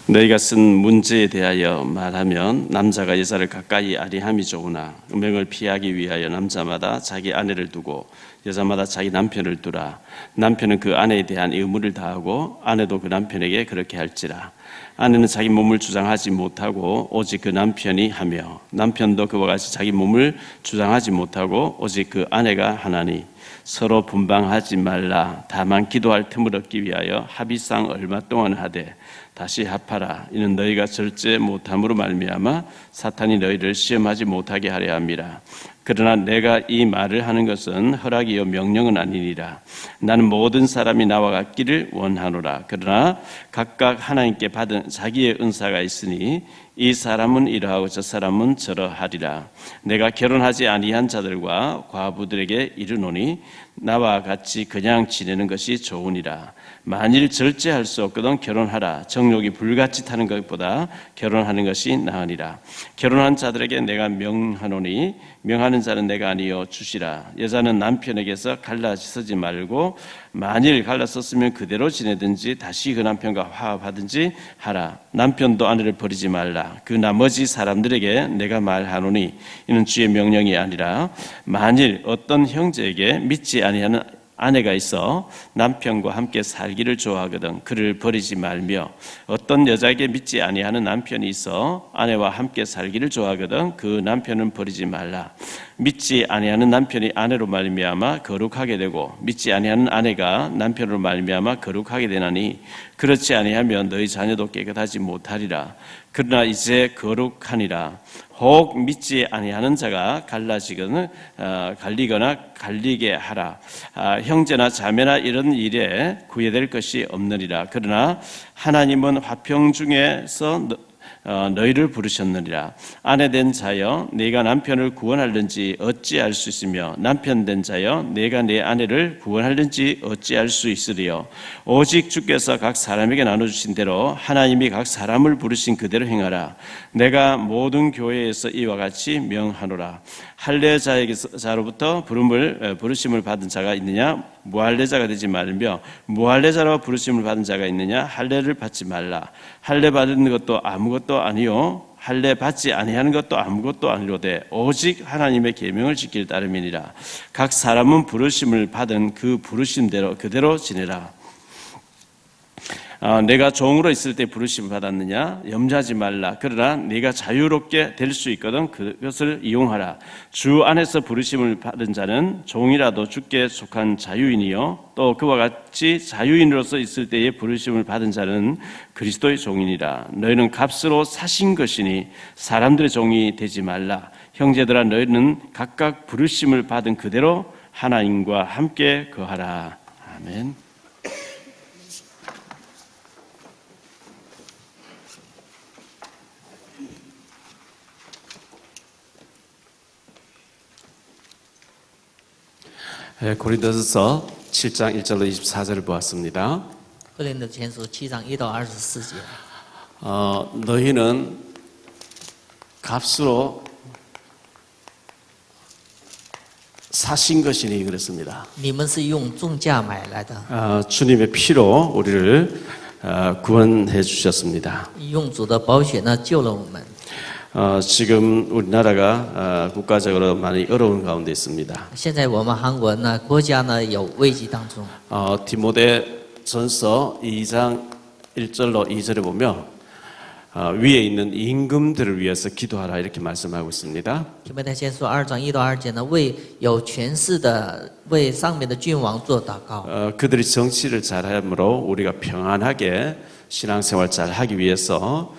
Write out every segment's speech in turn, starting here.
너희가 쓴 문제에 대하여 말하면 남자가 여자를 가까이 아니함이 좋으나 음행을 피하기 위하여 남자마다 자기 아내를 두고 여자마다 자기 남편을 두라. 남편은 그 아내에 대한 의무를 다하고 아내도 그 남편에게 그렇게 할지라. 아내는 자기 몸을 주장하지 못하고 오직 그 남편이 하며 남편도 그와 같이 자기 몸을 주장하지 못하고 오직 그 아내가 하나니 서로 분방하지 말라. 다만 기도할 틈을 얻기 위하여 합의상 얼마 동안 하되 다시 합하라. 이는 너희가 절제 못함으로 말미암아 사탄이 너희를 시험하지 못하게 하려 함이라. 그러나 내가 이 말을 하는 것은 허락이요 명령은 아니니라. 나는 모든 사람이 나와 같기를 원하노라. 그러나 각각 하나님께 받은 자기의 은사가 있으니 이 사람은 이러하고 저 사람은 저러하리라. 내가 결혼하지 아니한 자들과 과부들에게 이르노니 나와 같이 그냥 지내는 것이 좋으니라. 만일 절제할 수 없거든 결혼하라. 정욕이 불같이 타는 것보다 결혼하는 것이 나으니라. 결혼한 자들에게 내가 명하노니 명하는 자는 내가 아니요 주시라. 여자는 남편에게서 갈라서지 말고 만일 갈라섰으면 그대로 지내든지 다시 그 남편과 화합하든지 하라. 남편도 아내를 버리지 말라. 그 나머지 사람들에게 내가 말하노니 이는 주의 명령이 아니라 만일 어떤 형제에게 믿지 아니하는 아내가 있어 남편과 함께 살기를 좋아하거든 그를 버리지 말며 어떤 여자에게 믿지 아니하는 남편이 있어 아내와 함께 살기를 좋아하거든 그 남편은 버리지 말라. 믿지 아니하는 남편이 아내로 말미암아 거룩하게 되고 믿지 아니하는 아내가 남편으로 말미암아 거룩하게 되나니 그렇지 아니하면 너희 자녀도 깨끗하지 못하리라. 그러나 이제 거룩하니라. 혹 믿지 아니하는 자가 갈리거나 갈리게 하라. 형제나 자매나 이런 일에 구애될 것이 없느니라. 그러나 하나님은 화평 중에서 너희를 부르셨느니라. 아내 된 자여 네가 남편을 구원하려는지 어찌할 수 있으며 남편 된 자여 네가 내 아내를 구원하려는지 어찌할 수 있으리요. 오직 주께서 각 사람에게 나눠주신 대로 하나님이 각 사람을 부르신 그대로 행하라. 내가 모든 교회에서 이와 같이 명하노라. 할례자로부터 부르심을 받은 자가 있느냐? 무할례자가 되지 말며 무할례자로 부르심을 받은 자가 있느냐? 할례를 받지 말라. 할례 받은 것도 아무것도 아니요 할례 받지 아니하는 것도 아무것도 아니로되 오직 하나님의 계명을 지킬 따름이니라. 각 사람은 부르심을 받은 그 부르심대로 그대로 지내라. 내가 종으로 있을 때 부르심을 받았느냐? 염려하지 말라. 그러나 네가 자유롭게 될 수 있거든 그것을 이용하라. 주 안에서 부르심을 받은 자는 종이라도 주께 속한 자유인이요 또 그와 같이 자유인으로서 있을 때에 부르심을 받은 자는 그리스도의 종이니라. 너희는 값으로 사신 것이니 사람들의 종이 되지 말라. 형제들아 너희는 각각 부르심을 받은 그대로 하나님과 함께 거하라. 아멘. 고린도전서 7장 1절로 24절을 보았습니다. 고린도전서 7장 1到 24절. 너희는 값으로 사신 것이니 그랬습니다. 你们是用重价买来的， 주님의 피로 우리를 구원해 주셨습니다. 用主的宝血呢救了我们。 지금 우리나라가 국가적으로 많이 어려운 가운데 있습니다. 现在我们韩国呢国家呢有危机当中。 디모데전서 2장 1절로 2절에 보면 위에 있는 임금들을 위해서 기도하라 이렇게 말씀하고 있습니다. 提摩太前书2章1到2节呢，为有权势的为上面的君王做祷告。 그들이 정치를 잘함으로 우리가 평안하게 신앙생활 잘하기 위해서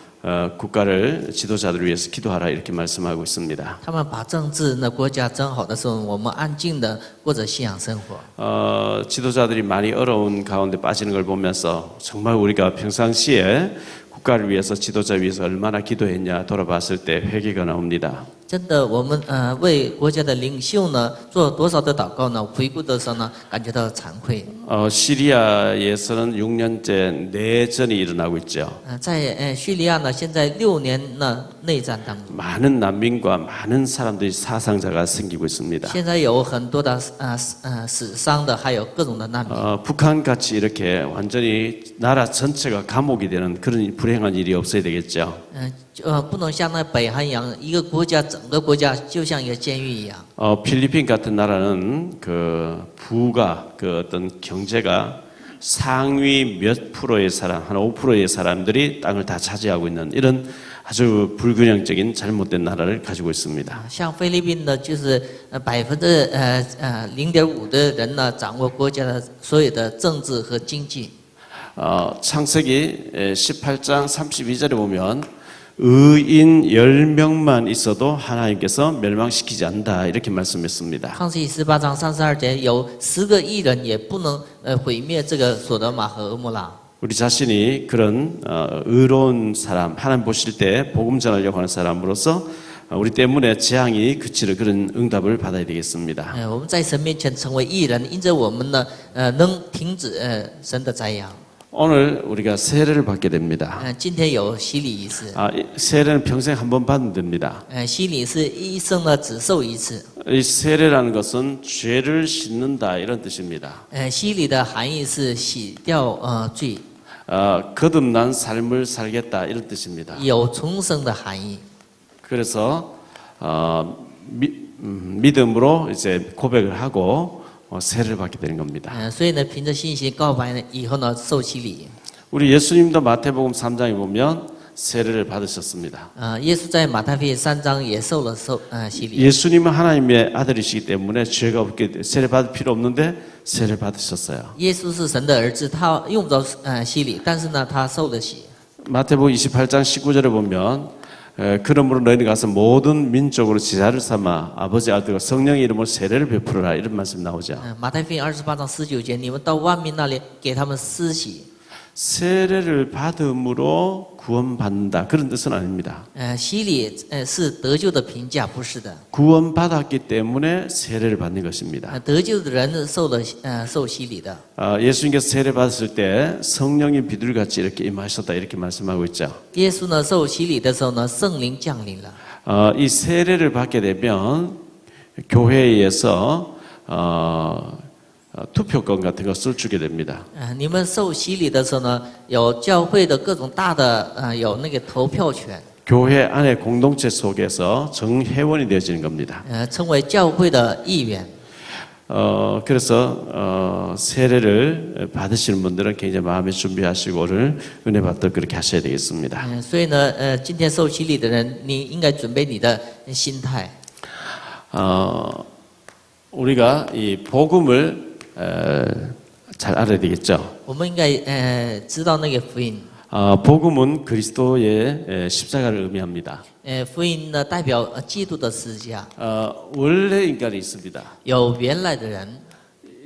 국가를 지도자들을 위해서 기도하라 이렇게 말씀하고 있습니다. 他们把政治呢国家整好的时候，我们安静的过着信仰生活。 지도자들이 많이 어려운 가운데 빠지는 걸 보면서 정말 우리가 평상시에 국가를 위해서 지도자 위해서 얼마나 기도했냐 돌아봤을 때 회개가 나옵니다. 真的，我们为国家的领袖呢做多少的祷告呢？回顾的时候呢，感觉到惭愧。 시리아에서는 6년째 내전이 일어나고 있죠. 在叙利亚呢，现在6年呢内战当中， 많은 난민과 많은 사람들이 사상자가 생기고 있습니다. 现在有很多的死伤的，还有各种的难民。 북한같이 이렇게 완전히 나라 전체가 감옥이 되는 그런 불행한 일이 없어야 되겠죠. 不能像那北韩一样，一个国家整个国家就像一个监狱一样。 필리핀 같은 나라는 그 부가 그 어떤 경제가 상위 몇 프로의 사람, 한 5%의 사람들이 땅을 다 차지하고 있는 이런 아주 불균형적인 잘못된 나라를 가지고 있습니다. 像菲律宾呢，就是0.5%的人呢掌握国家的所有的政治和经济。 창세기 18장 32절에 보면 의인 10명만 있어도 하나님께서 멸망시키지 않는다 이렇게 말씀했습니다. 创世记18章32节，有10个义人也不能毁灭这个所得玛和俄摩拉。 우리 자신이 그런 의로운 사람, 하나님 보실 때 복음 전하려고 하는 사람으로서 우리 때문에 재앙이 그치는 그런 응답을 받아야 되겠습니다. 我们在神面前成为义人，因着我们呢能停止神的灾殃。 오늘 우리가 세례를 받게 됩니다. 今天有洗礼仪式。 세례는 평생 한 번 받으면 됩니다. 洗礼是一生呢只受一次。 이 세례라는 것은 죄를 씻는다 이런 뜻입니다. 洗礼的含义是洗掉罪。 거듭난 삶을 살겠다 이런 뜻입니다. 有重生的含义。 그래서 믿음으로 이제 고백을 하고 세례를 받게 되는 겁니다. 所以呢，凭着信心告白呢，以后呢受洗礼。 우리 예수님도 마태복음 3장에 보면 세례를 받으셨습니다. 耶稣在马太福音3章也受了洗礼。 예수님은 하나님의 아들이시기 때문에 죄가 없게 세례 받을 필요 없는데 세례를 받으셨어요. 耶稣是神的儿子，他用不着洗礼，但是呢，他受了洗。 마태복음 28장 19절에 보면 그러므로 너희는 가서 모든 민족으로 제자를 삼아 아버지 아들과 성령의 이름으로 세례를 베풀어라 이런 말씀 나오죠. 马太福音28章19节，你们到万民那里给他们施洗。 세례를 받음으로 구원받는다 그런 뜻은 아닙니다. 洗礼是得救的评价，不是的。 구원받았기 때문에 세례를 받는 것입니다. 得救的人受洗礼的。 예수님께서 세례 받았을 때 성령이 비둘기같이 이렇게 임하셨다 이렇게 말씀하고 있죠. 耶稣呢受洗礼的时候呢，圣灵降临了。 이 세례를 받게 되면 교회에서 투표권 같은 것을 주게 됩니다. 你们受洗礼的时候呢，有教会的各种大的有那个投票权。 교회 안에 공동체 속에서 정회원이 되어지는 겁니다. 成为教会的一员。 그래서 세례를 받으시는 분들은 굉장히 마음에 준비하시고 오늘 은혜 받도록 그렇게 하셔야 되겠습니다. 所以呢，今天受洗礼的人，你应该准备你的心态。 우리가 이 복음을 잘 알아야 되겠죠. 我们应该知道那个福音。 복음은 그리스도의 십자가를 의미합니다. 福音呢代表基督的十字架。 원래 인간이 있습니다. 有原来的人，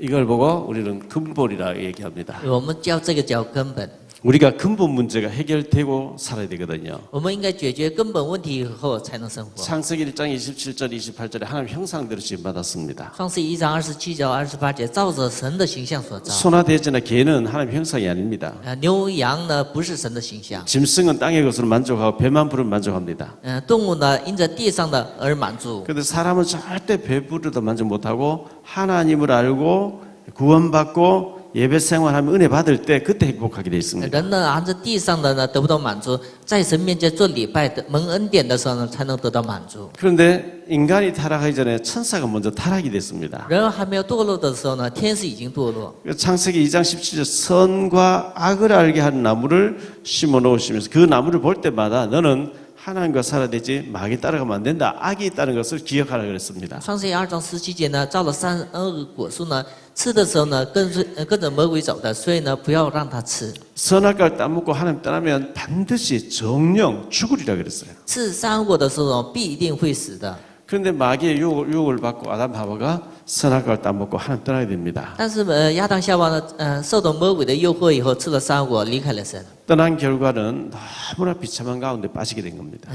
이걸 보고 우리는 근본이라 얘기합니다. 我们叫这个叫根本。 우리가 근본 문제가 해결되고 살아야 되거든요. 我们应该解决根本问题以后才能生活。 창세기 1장 27절 28절에 하나님 형상대로 지음받았습니다. 创世1章27节28节，照着神的形象所造。 소나 돼지나 개는 하나님 형상이 아닙니다. 牛羊呢不是神的形象。 짐승은 땅의 것으로 만족하고 배만 부르면 만족합니다. 动物呢因着地上的而满足。 그런데 사람은 절대 배부르다 만족 못하고 하나님을 알고 구원받고 예배 생활하면 은혜 받을 때 그때 행복하게 되어 있습니다. 人呢按着地上的呢得不到满足，在神面前做礼拜的蒙恩典的时候呢，才能得到满足。 그런데 인간이 타락하기 전에 천사가 먼저 타락이 됐습니다. 人还没有堕落的时候呢，天使已经堕落。 창세기 2장 17절 선과 악을 알게 하는 나무를 심어 놓으시면서 그 나무를 볼 때마다 너는 하나님과 살아야 되지 마귀 따라가면 안 된다. 악이 있다는 것을 기억하라 그랬습니다. 创世2章17节呢，照了善恶果树呢，吃的时候呢，跟着魔鬼走的，所以呢，不要让他吃。 선악과를 따먹고 하나님 떠나면 반드시 정령 죽으리라 그랬어요. 吃善恶果的时候必定会死的。 그런데 마귀의 유혹을 받고 아담 하와가 선악과를 따먹고 하나님 떠나야 됩니다. 但是亚当夏娃呢，受到魔鬼的诱惑以后，吃了善恶果，离开了神。 떠난 결과는 너무나 비참한 가운데 빠지게 된 겁니다.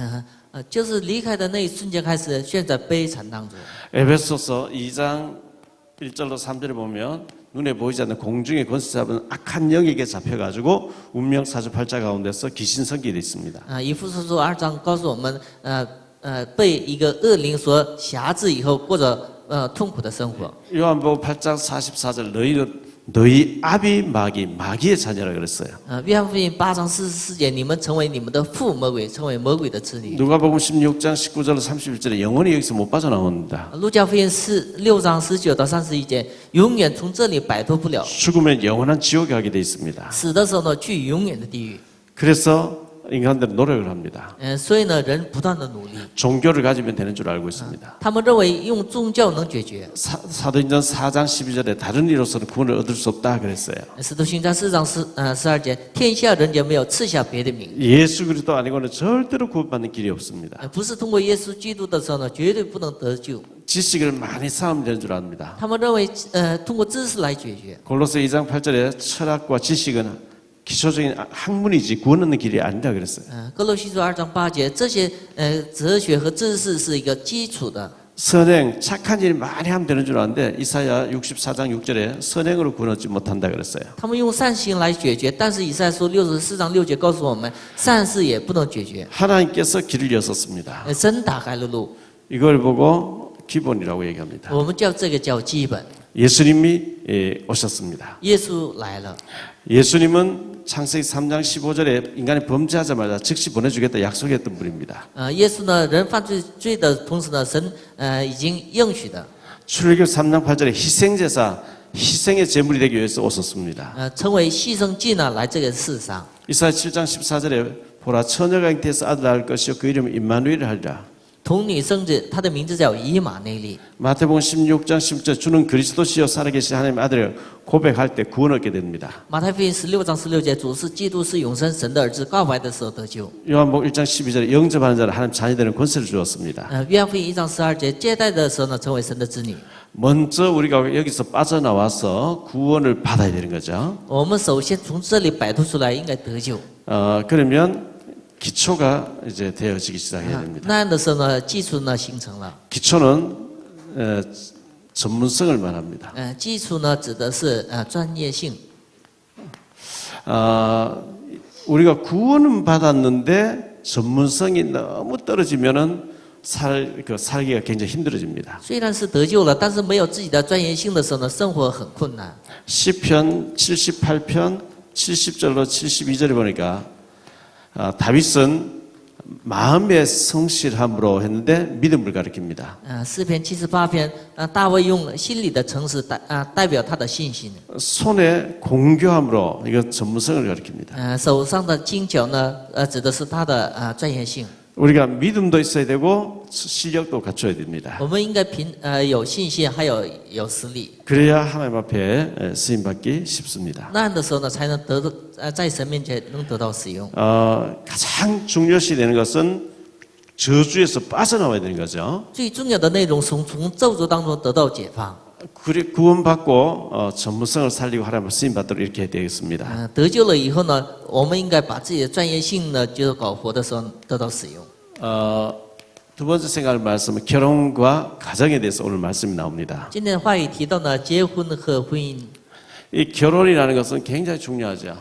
就是离开的那一瞬间开始，陷在悲惨当中。 에베소서 2장 1절로 3절에 보면 눈에 보이지 않는 공중의 권세 잡은 악한 영에게 잡혀가지고 운명 사주팔자 가운데서 귀신 성기에 있습니다. 以弗所书2章告诉我们，被一个恶灵所辖制以后，过着痛苦的生活。 요한복음 8장 44절 너희 아비 마귀의 자녀라 그랬어요. 约翰福音8章44节，你们成为你们的父魔鬼，成为魔鬼的子女。 누가복음 16장 19절로 31절에 영원히 여기서 못 빠져나온다. 路加福音6章19到31节，永远从这里摆脱不了。 죽으면 영원한 지옥에 가게 돼 있습니다. 死的时候呢，去永远的地狱。 그래서 인간들은 노력을 합니다. 所以呢，人不断的努力。 종교를 가지면 되는 줄 알고 있습니다. 他们认为用宗教能解决。 사도행전 4장 12절에 다른 이로서는 구원을 얻을 수 없다 그랬어요. 使徒行传4章12节，天下人间没有赐下别的名， 예수 그리스도 아니고는 절대로 구원받는 길이 없습니다. 不是通过耶稣基督的时候呢，绝对不能得救。 지식을 많이 쌓으면 되는 줄 압니다. 他们认为，通过知识来解决。 골로새 2장 8절에 철학과 지식은 기초적인 학문이지 구원 얻는 길이 아니다 그랬어요. 哥罗西书2章8节，这些哲学和知识是一个基础的。 선행, 착한 일 많이 하면 되는 줄 아는데 이사야 64장 6절에 선행으로 구원 얻지 못한다 그랬어요. 他们用善行来解决，但是以赛亚书64章6节告诉我们，善事也不能解决。 하나님께서 길을 여섰습니다. 神打开了路， 이걸 보고 기본이라고 얘기합니다. 我们叫这个叫基本。 예수님이 오셨습니다. 耶稣来了， 예수님은 창세기 3장 15절에 인간이 범죄하자마자 즉시 보내주겠다 약속했던 분입니다. 耶稣呢，人犯罪的同时呢，神已经应许的， 출애굽 3장 8절에 희생제사, 희생의 제물이 되기 위해서 오셨습니다. 成为牺牲祭呢，来这个世上。 이사야 7장 14절에 보라 처녀가 잉태해서 아들 낳을 것이요 그 이름은 임마누엘 하리라. 童女生子，他的名字叫以马内利。 마태복음 16장 10절 주는 그리스도시요 살아계신 하나님의 아들을 고백할 때 구원 얻게 됩니다. 马太福音16章16节，主是基督，是永生神的儿子，告白的时候得救。 요한복음 1장 12절에 영접하는 자를 하나님 자녀되는 권세를 주었습니다. 约翰福音1章12节，接待的时候呢，成为神的子女。 먼저 우리가 여기서 빠져나와서 구원을 받아야 되는 거죠. 我们首先从这里摆脱出来，应该得救。 그러면 기초가 이제 되어지기 시작해야 됩니다. 那样的时候呢，基础呢形成了。 기초는 전문성을 말합니다. 基础呢指的是专业性。 우리가 구원은 받았는데 전문성이 너무 떨어지면은 살기가 굉장히 힘들어집니다. 虽然是得救了，但是没有自己的专业性的时候呢，生活很困难。 시편 78편 70절로 72절에 보니까 다윗은 마음의 성실함으로 했는데 믿음을 가리킵니다. 诗篇78篇，大卫用心里的诚实代表他的信心。 손의 공교함으로 이건 전문성을 가리킵니다. 手上的精巧呢，指的是他的专业性。 우리가 믿음도 있어야 되고 실력도 갖춰야 됩니다. 我们应该有信心，还有实力。 그래야 하나님 앞에 쓰임 받기 쉽습니다. 那样的时候呢，才能在神面前能得到使用。 가장 중요시 되는 것은 저주에서 빠져나와야 되는 거죠. 最重要的内容从咒诅当中得到解放。 구원받고 전문성을 살리고 하나님 쓰임 받도록 이렇게 되겠습니다. 得救了以后呢，我们应该把自己的专业性呢，就是搞活的时候得到使用。 두 번째 생각할 말씀은 결혼과 가정에 대해서 오늘 말씀이 나옵니다. 今天的话语提到呢，结婚和婚姻。 이 결혼이라는 것은 굉장히 중요하죠.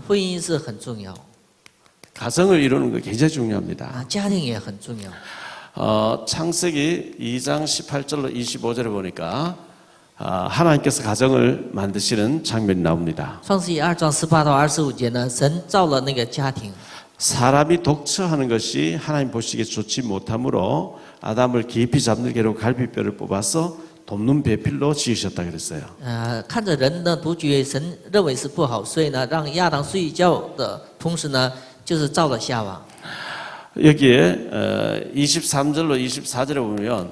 婚姻是很重要， 가정을 이루는 거 굉장히 중요합니다. 家庭也很重要。 창세기 2장 18절로 25절에 보니까 하나님께서 가정을 만드시는 장면이 나옵니다. 创世记2章18到25节呢，神造了那个家庭。 사람이 독처하는 것이 하나님 보시기에 좋지 못하므로 아담을 깊이 잠들 개로 갈비뼈를 뽑아서 돕는 배필로 지으셨다 그랬어요. 看着人呢独居，神认为是不好，所以呢，让亚当睡觉的同时呢，就是造了夏娃。 여기에 23절로 24절에 보면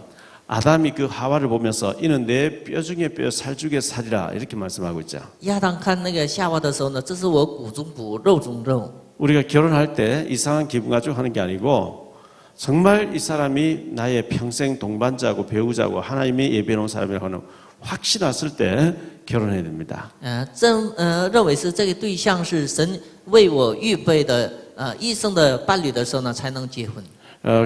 아담이 그 하와를 보면서 이는 내 뼈 중에 뼈, 살 중에 살이라 이렇게 말씀하고 있죠. 亚当看那个夏娃的时候呢，这是我骨中骨，肉中肉。 우리가 결혼할 때 이상한 기분 가지고 하는 게 아니고 정말 이 사람이 나의 평생 동반자고 배우자고 하나님이 예배해놓은 사람이라고 하는 확신 왔을 때 결혼해야 됩니다. 认为是这个对象是神为我预备的一生的伴侣的时候呢，才能结婚。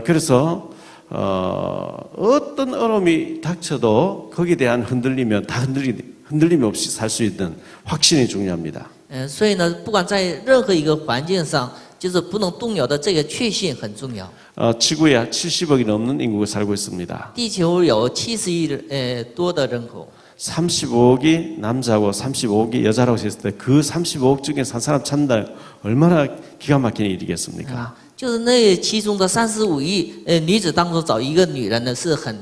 그래서 어떤 어려움이 닥쳐도 거기에 대한 흔들림이 없이 살 수 있는 확신이 중요합니다. 所以呢，不管在任何一个环境上，就是不能动摇的这个确信很重要。 지구에 70억이 넘는 인구가 살고 있습니다. 地球有70亿多的人口， 35억이 남자고 35억이 여자라고 했을 때 그 35억 중에서 한 사람 찾는다 얼마나 기가 막힌 일이겠습니까? 就是那其中的35亿女子当中找一个女人呢，是很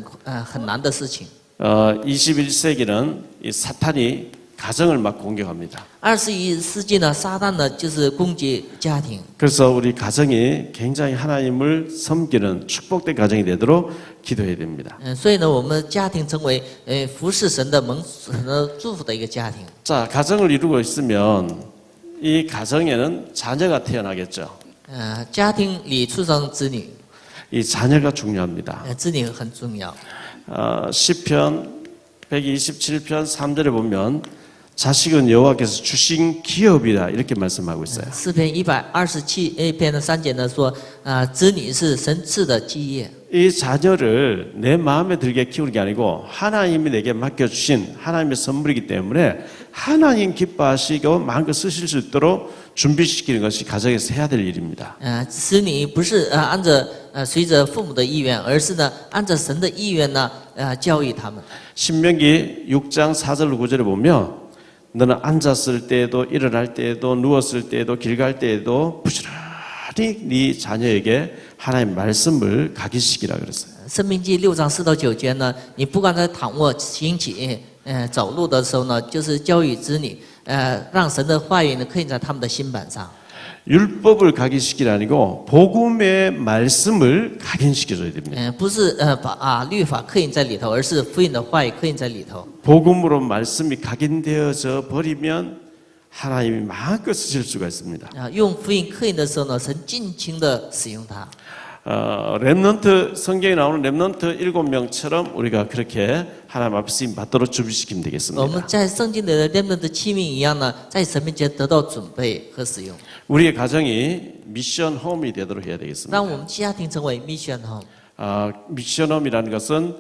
难的事情。 21세기는 이 사탄이 가정을 막 공격합니다. 21世纪呢，撒旦呢就是攻击家庭。 그래서 우리 가정이 굉장히 하나님을 섬기는 축복된 가정이 되도록 기도해야 됩니다. 所以呢，我们家庭成为服侍神的蒙神的祝福的一个家庭。 자, 가정을 이루고 있으면 이 가정에는 자녀가 태어나겠죠. 家庭里出生子女， 이 자녀가 중요합니다. 子女很重要。 시편 127편 3절에 보면 자식은 여호와께서 주신 기업이다 이렇게 말씀하고 있어요. 诗篇127篇的3节呢说，子女是神赐的基业。 이 자녀를 내 마음에 들게 키우는 게 아니고 하나님이 내게 맡겨주신 하나님의 선물이기 때문에 하나님 기뻐하시고 마음껏 쓰실 수 있도록 준비시키는 것이 가정에서 해야 될 일입니다. 子女不是按着随着父母的意愿，而是呢按着神的意愿呢教育他们。 신명기 6장 4절 9절에 보면 너는 앉았을 때에도 일어날 때에도 누웠을 때에도 길 갈 때에도 부지런히 네 자녀에게 하나님 말씀을 가르치시키라 그랬어요. 申命记6章4到9节呢，你不管在躺卧、行起、走路的时候呢，就是教育子女，让神的话语呢刻印在他们的心板上。 율법을 각인시키라 아니고 복음의 말씀을 각인시켜줘야 됩니다. 不是把律法刻印在里头，而是福音的话语刻印在里头。 복음으로 말씀이 각인되어져 버리면 하나님이 마음껏 쓰실 수가 있습니다. 用福音刻印的时候呢，神尽情的使用它。 렘넌트 성경에 나오는 렘넌트 7명처럼 우리가 그렇게 하나님 앞에 쓰임 받도록 준비시키면 我们 되겠습니다. 在圣经里的人们的器皿一样呢，在神面前得到准备和使用， 우리의 가정이 미션 홈이 되도록 해야 되겠습니다. 让我们家庭成为 mission home。 미션 홈이라는 것은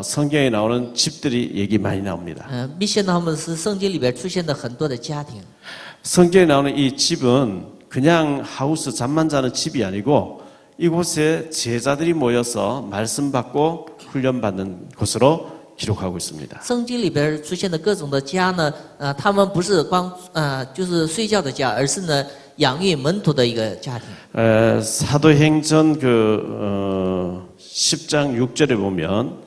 성경에 나오는 집들이 얘기 많이 나옵니다. mission home 是圣经里边出现的很多的家庭。 성경에 나오는 이 집은 그냥 하우스 잠만 자는 집이 아니고 이곳에 제자들이 모여서 말씀 받고 훈련 받는 곳으로 기록하고 있습니다. 圣经里边出现的各种的家呢，他们不是光就是睡觉的家，而是呢养育门徒的一个家庭。 사도행전 10장 6절에 보면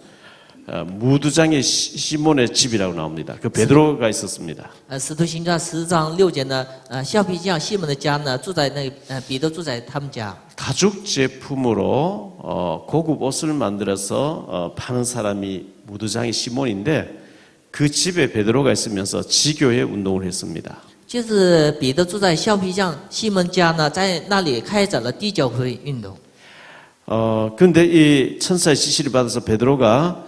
무두장의 시몬의 집이라고 나옵니다. 그 베드로가 있었습니다. 使徒行传10章6节呢，橡皮匠西门的家呢，住在那彼得住在他们家。 가죽 제품으로 고급 옷을 만들어서 파는 사람이 무두장의 시몬인데 그 집에 베드로가 있으면서 지교회 운동을 했습니다. 就是彼得住在橡皮匠西门家呢，在那里开展了地教会运动。 근데 이 천사의 지시를 받아서 베드로가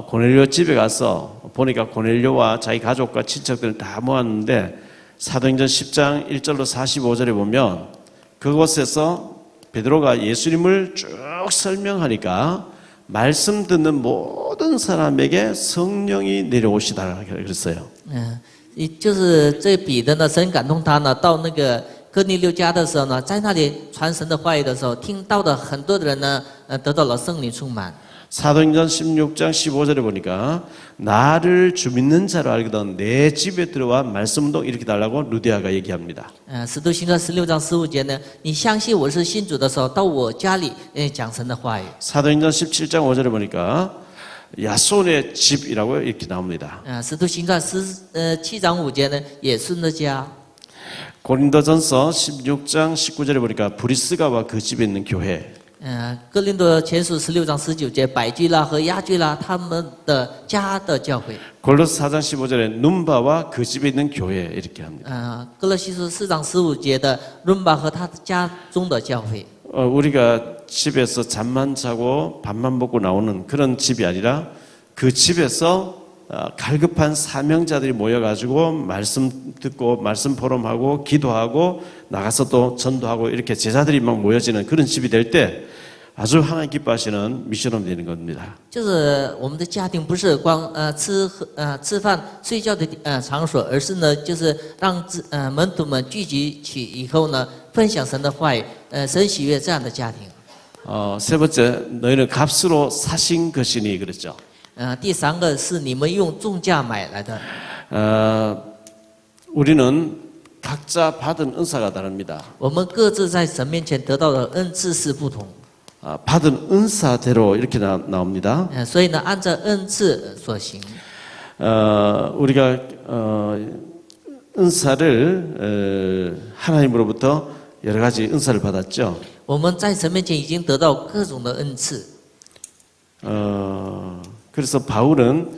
고넬료 집에 가서 보니까 고넬료와 자기 가족과 친척들을 다 모았는데 사도행전 10장 1절로 45절에 보면 그곳에서 베드로가 예수님을 쭉 설명하니까 말씀 듣는 모든 사람에게 성령이 내려오시다 그랬어요. 就是这彼得呢，神感动他呢，到那个哥尼流家的时候呢，在那里传神的话语的时候，听到的很多的人呢，得到了圣灵充满。 사도행전 16장 15절에 보니까 나를 주 믿는 자로 알거든 내 집에 들어와 말씀 운동 이렇게 달라고 루디아가 얘기합니다. 使徒行传16章15节呢，你相信我是信主的时候，到我家里讲神的话语。 사도행전 17장 5절에 보니까 야손의 집이라고 이렇게 나옵니다. 使徒行传17章5节呢，也顺的家。 고린도전서 16장 19절에 보니까 브리스가와 그 집에 있는 교회. 哥林多前书16章19节，百居拉和亚居拉他们的家的教会。 골로새 4장 15절에 눈바와 그 집에 있는 교회 이렇게 합니다. 哥罗西书4章15节的伦巴和他家中的教会。 우리가 집에서 잠만 자고 밥만 먹고 나오는 그런 집이 아니라 그 집에서 갈급한 사명자들이 모여가지고 말씀 듣고 말씀 포럼하고 기도하고 나가서 또 전도하고 이렇게 제자들이 막 모여지는 그런 집이 될 때 아주 하나님 기뻐하시는 미션홈 되는 겁니다. 就是我们的家庭不是光吃饭睡觉的场所，而是呢就是让门徒们聚集起以后呢，分享神的话语，神喜悦这样的家庭。 세 번째, 너희는 값으로 사신 것이니 그랬죠. 第三个是你们用重价买来的。 우리는 각자 받은 은사가 다릅니다. 我们各自在神面前得到的恩赐是不同。 받은 은사대로 이렇게 나옵니다. 所以呢，按照恩赐所行。 우리가 은사를 하나님으로부터 여러 가지 은사를 받았죠. 我们在神面前已经得到各种的恩赐。 그래서 바울은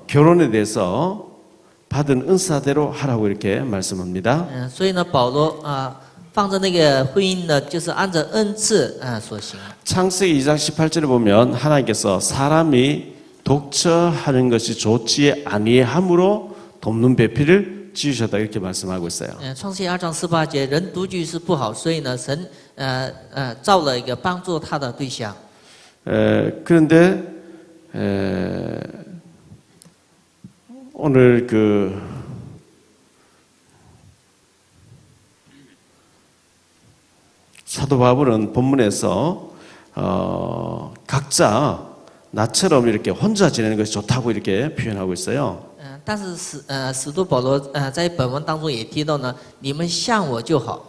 결혼에 대해서 받은 은사대로 하라고 이렇게 말씀합니다. 所以呢，保罗放着那个婚姻呢，就是按照恩赐所行。 창세기 2장 18절에 보면 하나님께서 사람이 독처하는 것이 좋지 아니함으로 돕는 배필을 지으셨다 이렇게 말씀하고 있어요. 创世2章18节，人独居是不好，所以呢，神造了一个帮助他的对象。 그런데 오늘 사도 바울은 본문에서 각자 나처럼 이렇게 혼자 지내는 것이 좋다고 이렇게 표현하고 있어요. 但是使徒保罗在本文当中也提到呢，你们像我就好。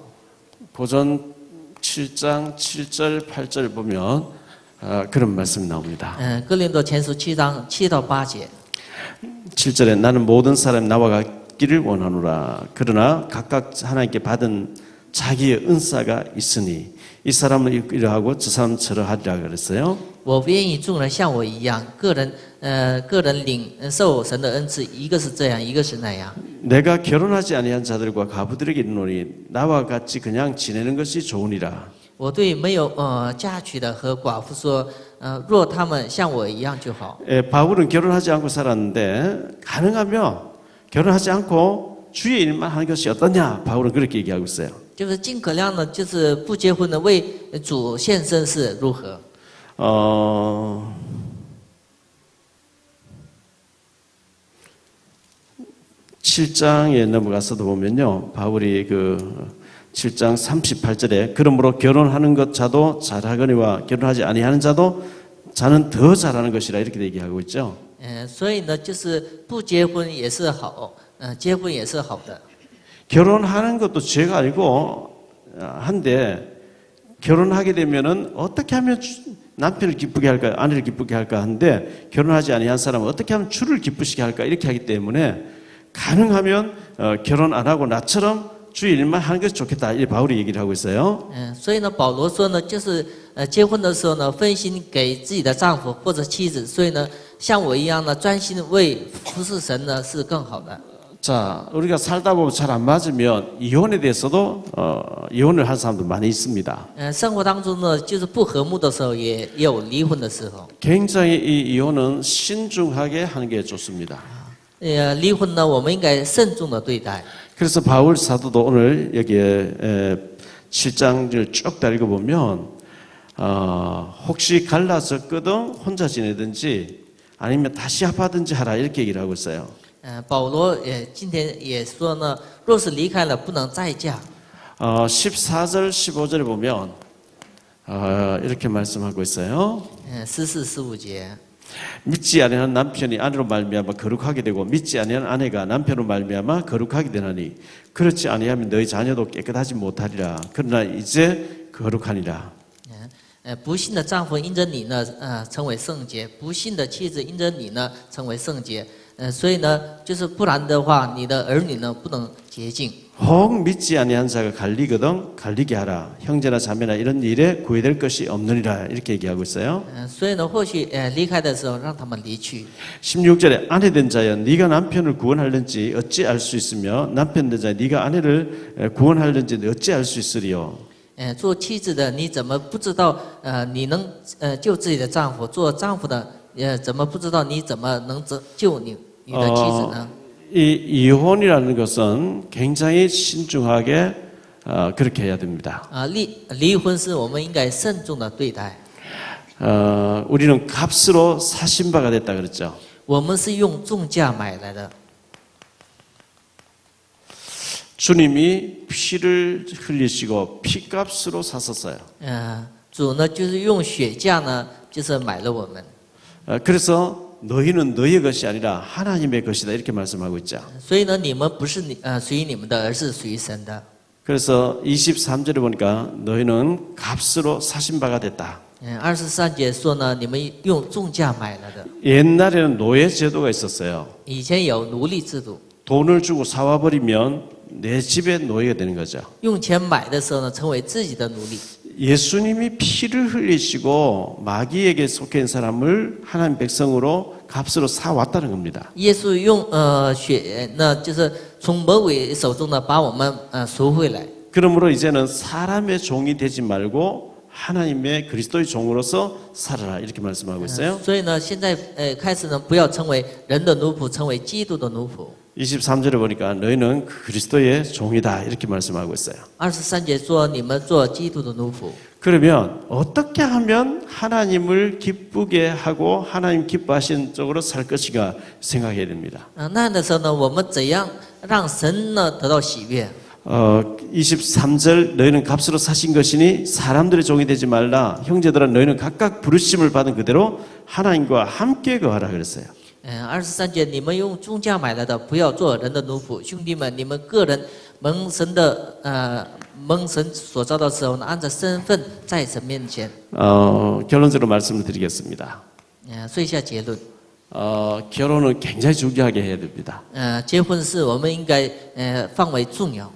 고전 7장 7절 8절 보면 그런 말씀이 나옵니다. 哥林多前书7章7到8节。 7절에 나는 모든 사람이 나와 같기를 원하노라. 그러나 각각 하나님께 받은 자기의 은사가 있으니 이 사람은 이러하고 저 사람은 저러하리라 그랬어요. 我不愿意众人像我一样，个人领受神的恩赐，一个是这样，一个是那样。 내가 결혼하지 아니한 자들과 과부들에게 이르노니 나와 같이 그냥 지내는 것이 좋으니라. 我对没有嫁娶的和寡妇说，若他们像我一样就好。 바울은 결혼하지 않고 살았는데 가능하면 결혼하지 않고 주의 일만 하는 것이 어떠냐? 바울은 그렇게 얘기하고 있어요. 就是尽可量呢，就是不结婚的为主献身是如何？ 7장에 넘어가서도 보면요. 바울이 7장 38절에 그러므로 결혼하는 것 자도 잘하거니와 결혼하지 아니하는 자도 자는 더 잘하는 것이라 이렇게 얘기하고 있죠. 所以呢，就是不结婚也是好，结婚也是好的。 결혼하는 것도 죄가 아니고 한데 결혼하게 되면은 어떻게 하면 남편을 기쁘게 할까, 아내를 기쁘게 할까 하는데 결혼하지 아니한 사람은 어떻게 하면 주를 기쁘시게 할까 이렇게 하기 때문에 가능하면 결혼 안 하고 나처럼 주 일만 하는 것이 좋겠다. 이 바울이 얘기를 하고 있어요. 所以呢，保罗说呢，就是结婚的时候呢，分心给自己的丈夫或者妻子，所以呢，像我一样呢，专心为服侍神呢是更好的。 자, 우리가 살다 보면 잘 안 맞으면 이혼에 대해서도 이혼을 한 사람도 많이 있습니다. 生活当中呢，就是不和睦的时候，也有离婚的时候。 굉장히 이 이혼은 신중하게 하는 게 좋습니다. 离婚呢，我们应该慎重的对待。 그래서 바울 사도도 오늘 여기에 7장을 쭉 달고 보면 혹시 갈라졌거든 혼자 지내든지 아니면 다시 합하든지 하라 이렇게 얘기를 하고 있어요. 保罗今天也说呢，若是离开了，不能再嫁。 14절 15절에 보면 이렇게 말씀하고 있어요. 14、15节。 믿지 아니하는 남편이 아내로 말미암아 거룩하게 되고 믿지 아니하는 아내가 남편으로 말미암아 거룩하게 되나니 그렇지 아니하면 너희 자녀도 깨끗하지 못하리라. 그러나 이제 거룩하니라. 不信的丈夫因着你呢，成为圣洁；不信的妻子因着你呢，成为圣洁。所以呢，就是不然的话，你的儿女呢不能洁净。 혹 믿지 아니한 자가 갈리거든 갈리게 하라. 형제나 자매나 이런 일에 구애될 것이 없느니라. 이렇게 얘기하고 있어요. 所以呢，或许离开的时候让他们离去。 16절에 아내된 자여 네가 남편을 구원할는지 어찌 알 수 있으며 남편된 자여 네가 아내를 구원할는지 어찌 알 수 있으리요. 做妻子的你怎么不知道你能救自己的丈夫？做丈夫的怎么不知道你怎么能救你的妻子呢？ 이 이혼이라는 것은 굉장히 신중하게 그렇게 해야 됩니다. 离婚是我们应该慎重的对待。 우리는 값으로 사신 바가 됐다 그랬죠. 我们是用重价买来的。 주님이 피를 흘리시고 피값으로 사셨어요. 主呢就是用血价呢，就是买了我们。 그래서 너희는 너희의 것이 아니라 하나님의 것이다 이렇게 말씀하고 있죠. 所以呢，你们不是属于你们的，而是属于神的。 그래서 23절에 보니까 너희는 값으로 사신 바가 됐다. 23节说呢，你们用重价买了的。 옛날에는 노예 제도가 있었어요. 以前有奴隶制度， 돈을 주고 사와 버리면 내 집의 노예가 되는 거죠. 用钱买的时候呢，成为自己的奴隶。 예수님이 피를 흘리시고 마귀에게 속해 있는 사람을 하나님 백성으로 값으로 사왔다는 겁니다. 耶稣用血呢，就是从魔鬼手中呢，把我们赎回来。 그러므로 이제는 사람의 종이 되지 말고 하나님의 그리스도의 종으로서 살아라 이렇게 말씀하고 있어요. 所以呢，现在开始呢，不要成为人的奴仆，成为基督的奴仆。 23절에 보니까 너희는 그리스도의 종이다 이렇게 말씀하고 있어요. 23节说你们做基督的奴仆。 그러면 어떻게 하면 하나님을 기쁘게 하고 하나님 기뻐하시는 쪽으로 살 것인가 생각해야 됩니다. 那样的时候呢，我们怎样让神呢得到喜悦？ 23절 너희는 값으로 사신 것이니 사람들의 종이 되지 말라. 형제들아 너희는 각각 부르심을 받은 그대로 하나님과 함께 거하라 그랬어요. 23节，你们用重价买来的，不要做人的奴仆。兄弟们，你们个人蒙神所造的时候呢，按照身份在神面前。 결론적으로 말씀을 드리겠습니다. 说一下结论。 결혼은 굉장히 중요하게 해야 됩니다. 结婚是我们应该范围重要。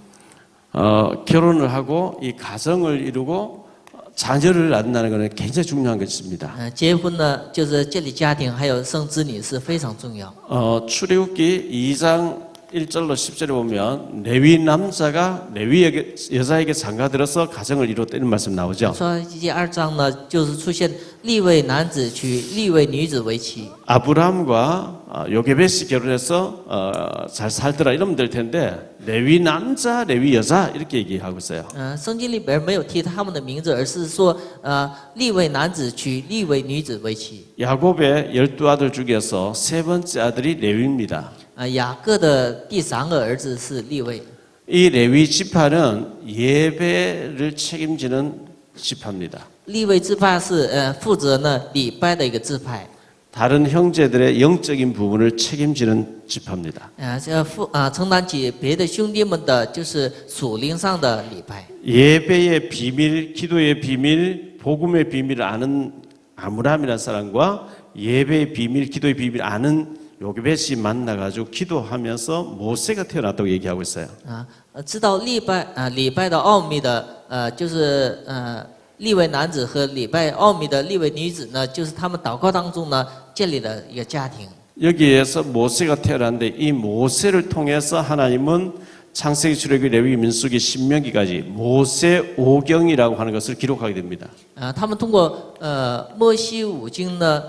결혼을 하고 이 가정을 이루고 자녀를 낳는다는 것은 굉장히 중요한 것입니다. 结婚呢，就是建立家庭，还有生子女是非常重要。 출애굽기 2장 1절로 10절에 보면 레위 남자가 레위 여자에게 장가들어서 가정을 이뤘다 이런 말씀 나오죠. 说第2章呢，就是出现利未男子娶利未女子为妻。 아브라함과 요게벳이 결혼해서 잘 살더라 이러면 될 텐데 레위 남자, 레위 여자 이렇게 얘기하고 있어요. 圣经里边没有提他们的名字，而是说利未男子娶利未女子为妻。 야곱의 12아들 중에서 세 번째 아들이 레위입니다. 雅各的第3个儿子是利未。 이 레위 지파는 예배를 책임지는 지파입니다. 利未支派是负责呢礼拜的一个支派。 다른 형제들의 영적인 부분을 책임지는 지파입니다. 承担起别的兄弟们的就是属灵上的礼拜。 예배의 비밀, 기도의 비밀, 복음의 비밀을 아는 아므람이라는 사람과 예배의 비밀, 기도의 비밀을 아는 요게벳이 만나가지고 기도하면서 모세가 태어났다고 얘기하고 있어요. 知道礼拜的奥秘的就是利未男子和礼拜奥秘的利未女子呢，就是他们祷告当中呢建立了一个家庭。 여기에서 모세가 태어났는데 이 모세를 통해서 하나님은 창세기, 출애굽기, 레위기, 민수기, 신명기까지 모세 오경이라고 하는 것을 기록하게 됩니다. 他们通过摩西五经呢，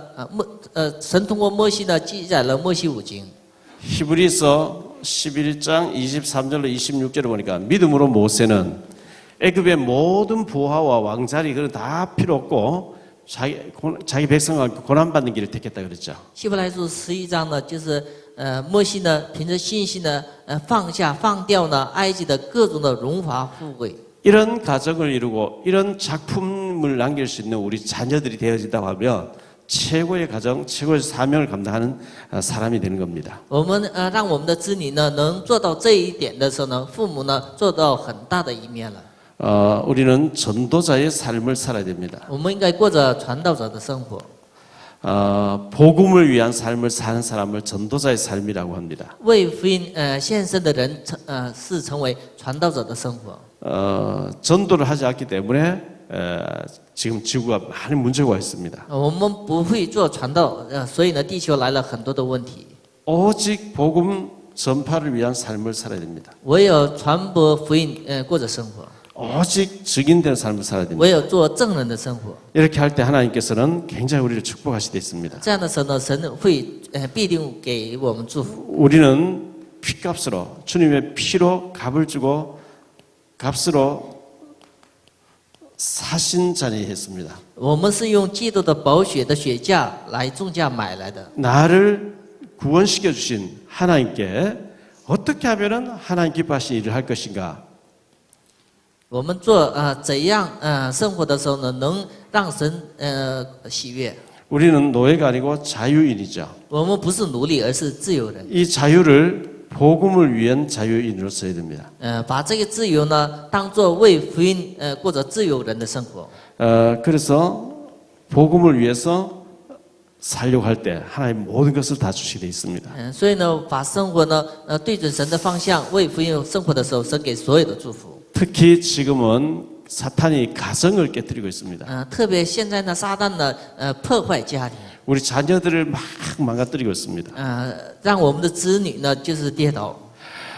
神通过摩西呢记载了摩西五经。 히브리서 11장 23절로 26절을 보니까 믿음으로 모세는 애굽의 모든 부하와 왕자리 그런 다 필요 없고 자기 백성과 고난받는 길을 택했다 그랬죠. 希伯来书11章呢，就是摩西呢凭着信心呢放掉呢埃及的各种的荣华富贵。 이런 가정을 이루고 이런 작품을 남길 수 있는 우리 자녀들이 되어진다고 하면 최고의 가정, 최고의 사명을 감당하는 사람이 되는 겁니다. 我们让我们的子女呢能做到这一点的时候呢，父母呢做到很大的一面了。 우리는 전도자의 삶을 살아야 됩니다. 我们应该过着传道者的生活。 복음을 위한 삶을 사는 사람을 전도자의 삶이라고 합니다. 为福音献身的人是成为传道者的生活。 전도를 하지 않기 때문에 지금 지구가 많은 문제가 있습니다. 我们不会做传道，所以呢，地球来了很多的问题。 오직 복음 전파를 위한 삶을 살아야 됩니다. 唯有传播福音，过着生活； 오직 증인된 삶을 살아야 됩니다. 唯有做证人的生活。 이렇게 할 때 하나님께서는 굉장히 우리를 축복하시게 있습니다. 这样的时候呢，神会必定给我们祝福。 우리는 피값으로 주님의 피로 값을 주고 값으로 사신 자녀했습니다. 我们是用基督的宝血的血价来重价买来的。 나를 구원시켜 주신 하나님께 어떻게 하면은 하나님 기뻐하신 일을 할 것인가? 我们做怎样生活的时候呢，能让神喜悦？ 우리는 노예가 아니고 자유인이죠. 我们不是奴隶，而是自由人。 이 자유를 복음을 위한 자유인으로 써야 됩니다. 把这个自由呢，当作为福音过着自由人的生活。 그래서 복음을 위해서 살려고 할 때 하나님 모든 것을 다 주시게 돼 있습니다. 所以呢，把生活呢对准神的方向，为福音生活的时候，神给所有的祝福。 특히 지금은 사탄이 가정을 깨뜨리고 있습니다. 特别现在呢，撒旦呢破坏家庭， 우리 자녀들을 막 망가뜨리고 있습니다. 让我们的子女呢就是跌倒。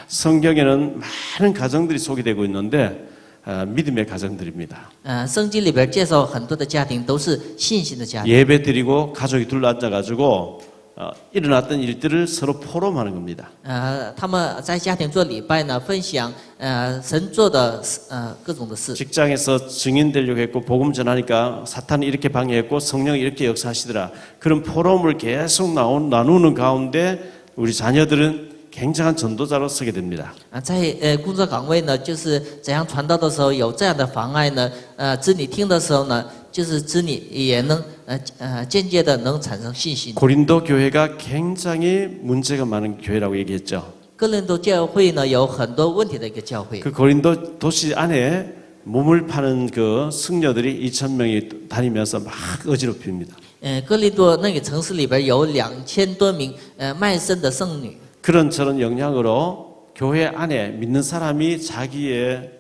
성경에는 많은 가정들이 소개되고 있는데 믿음의 가정들입니다. 圣经里边介绍很多的家庭都是信心的家庭。 예배 드리고 가족이 둘러앉아가지고 일어났던 일들을 서로 포럼하는 겁니다. 他们在家庭做礼拜呢，分享神做的各种的事。 직장에서 증인 되려고 했고 복음 전하니까 사탄이 이렇게 방해했고 성령이 이렇게 역사하시더라. 그런 포럼을 계속 나누는 가운데 우리 자녀들은 굉장한 전도자로 서게 됩니다. 在工作岗位呢，就是怎样传道的时候有这样的妨碍呢？子女听的时候呢，就是子女也能间接的能产生信心。 고린도 교회가 굉장히 문제가 많은 교회라고 얘기했죠. 哥林多教会呢有很多问题的一个教会。 그 고린도 도시 안에 몸을 파는 그 승려들이 2,000명이 다니면서 막 어지럽힙니다. 哥林多那个城市里边有2000多名卖身的圣女。 그런 저런 영향으로 교회 안에 믿는 사람이 자기의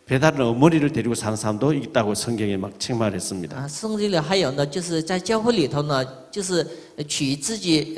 배다른 어머니를 데리고 사는 사람도 있다고 성경에 막 책망했습니다. 圣经里还有呢，就是在教会里头呢，就是娶自己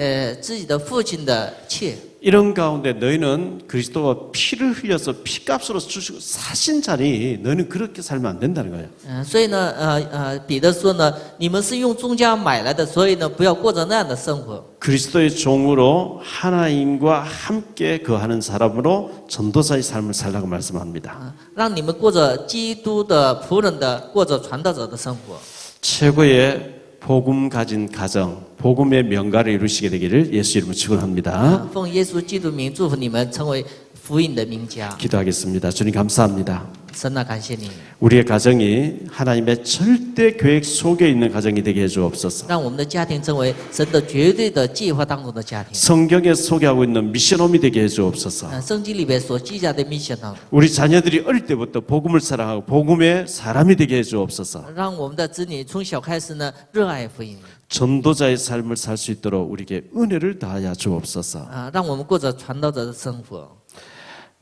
的父亲的妾。 이런 가운데 너희는 그리스도가 피를 흘려서 피값으로 주시고 사신 자니 너희는 그렇게 살면 안 된다는 거예요. 所以呢，彼得说呢，你们是用宗教买来的，所以呢，不要过着那样的生活。 그리스도의 종으로 하나님과 함께 거하는 사람으로 전도사의 삶을 살라고 말씀합니다. 让你们过着基督的仆人的，过着传道者的生活。 최고의 복음 가진 가정, 복음의 명가를 이루시게 되기를 예수 이름으로 축원합니다. 奉耶稣基督名祝福你们成为福音的名家。 기도하겠습니다. 주님 감사합니다. 神啊，感谢你， 우리의 가정이 하나님의 절대 계획 속에 있는 가정이 되게 해주옵소서. 让我们的家庭成为神的绝对的计划当中的家庭。 성경에 소개하고 있는 미션홈이 되게 해주옵소서. 圣经里边所记载的 mission 呢， 우리 자녀들이 어릴 때부터 복음을 사랑하고 복음의 사람이 되게 해주옵소서. 让我们的子女从小开始呢热爱福音， 전도자의 삶을 살 수 있도록 우리에게 은혜를 다하여 주옵소서. 让我们过着传道者的生活。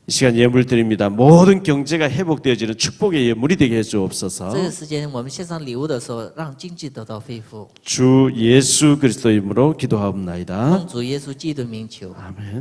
이 시간 예물 드립니다. 모든 경제가 회복되어지는 축복의 예물이 되게 해주옵소서. 这个时间我们献上礼物的时候，让经济得到恢复。 주 예수 그리스도 이름으로 기도하옵나이다. 奉主耶稣基督名求。 아멘.